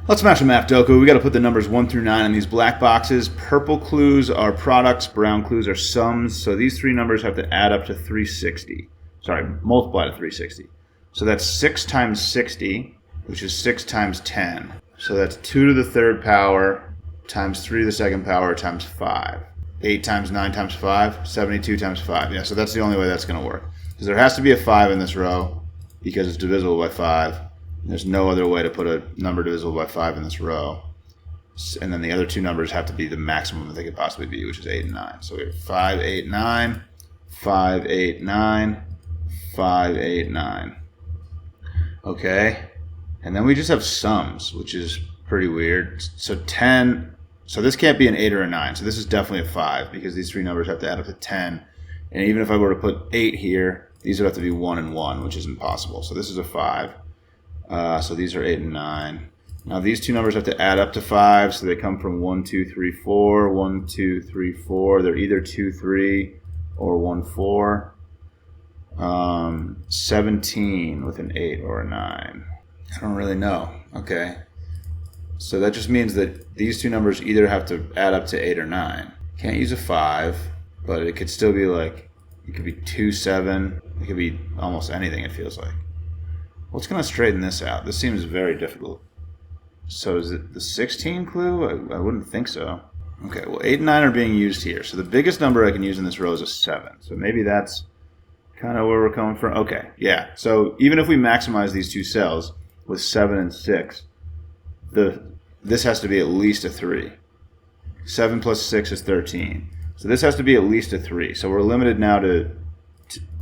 Let's smash a Maffdoku. We got to put the numbers 1 through 9 in these black boxes. Purple clues are products, brown clues are sums. So these three numbers have to add up to 360. Sorry, multiply to 360. So that's 6 times 60, which is 6 times 10. So that's 2 to the third power times 3 to the second power times 5. 8 times 9 times 5, 72 times 5. Yeah, so that's the only way that's going to work. Because there has to be a 5 in this row because it's divisible by 5. There's no other way to put a number divisible by 5 in this row. And then the other two numbers have to be the maximum that they could possibly be, which is 8 and 9. So we have 5, 8, 9, 5, 8, 9, 5, 8, 9. Okay. And then we just have sums, which is pretty weird. So 10, so this can't be an 8 or a 9. So this is definitely a 5 because these three numbers have to add up to 10. And even if I were to put 8 here, these would have to be 1 and 1, which is impossible. So this is a 5. So these are 8 and 9. Now these two numbers have to add up to 5, so they come from 1, 2, 3, 4, 1, 2, 3, 4. They're either 2, 3 or 1, 4. 17 with an 8 or a 9. I don't really know. Okay. So that just means that these two numbers either have to add up to 8 or 9. Can't use a 5, but it could still be like, it could be 2, 7. It could be almost anything, it feels like. What's going to straighten this out? This seems very difficult. So is it the 16 clue? I wouldn't think so. Okay, well 8 and 9 are being used here. So the biggest number I can use in this row is a 7. So maybe that's kind of where we're coming from. Okay, yeah. So even if we maximize these two cells with 7 and 6, this has to be at least a 3. 7 plus 6 is 13. So this has to be at least a 3. So we're limited now to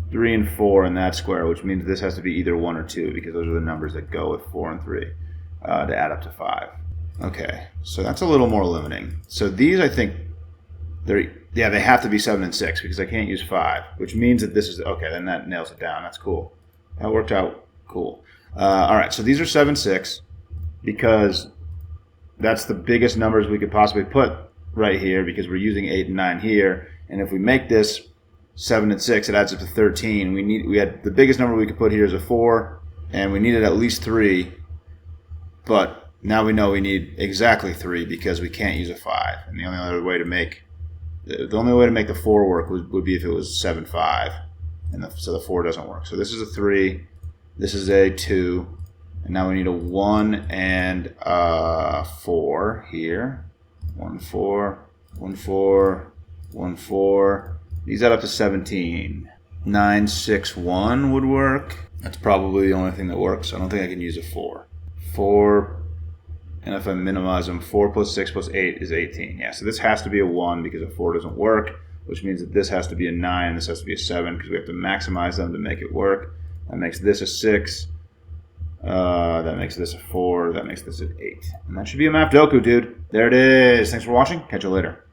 3 and 4 in that square, which means this has to be either 1 or 2 because those are the numbers that go with 4 and 3 to add up to 5. Okay, so that's a little more limiting. So these, I think, they have to be 7 and 6 because I can't use 5, which means that this is, okay, then that nails it down. That's cool. That worked out cool. All right, so these are 7, 6 because that's the biggest numbers we could possibly put right here because we're using 8 and 9 here. And if we make this 7 and 6, it adds up to 13. We had the biggest number we could put here is a 4, and we needed at least 3. But now we know we need exactly 3 because we can't use a 5. And the only way to make the 4 work would be if it was 7, 5, and so the 4 doesn't work. So this is a 3, this is a 2, and now we need a 1 and a 4 here. 1, 4, 1, 4, 1, 4. These add up to 17. 9, 6, 1 would work. That's probably the only thing that works. I don't think I can use a 4. 4, and if I minimize them, 4 plus 6 plus 8 is 18. Yeah, so this has to be a 1 because a 4 doesn't work, which means that this has to be a 9, this has to be a 7 because we have to maximize them to make it work. That makes this a 6. That makes this a 4. That makes this an 8. And that should be a Maffdoku, dude. There it is. Thanks for watching. Catch you later.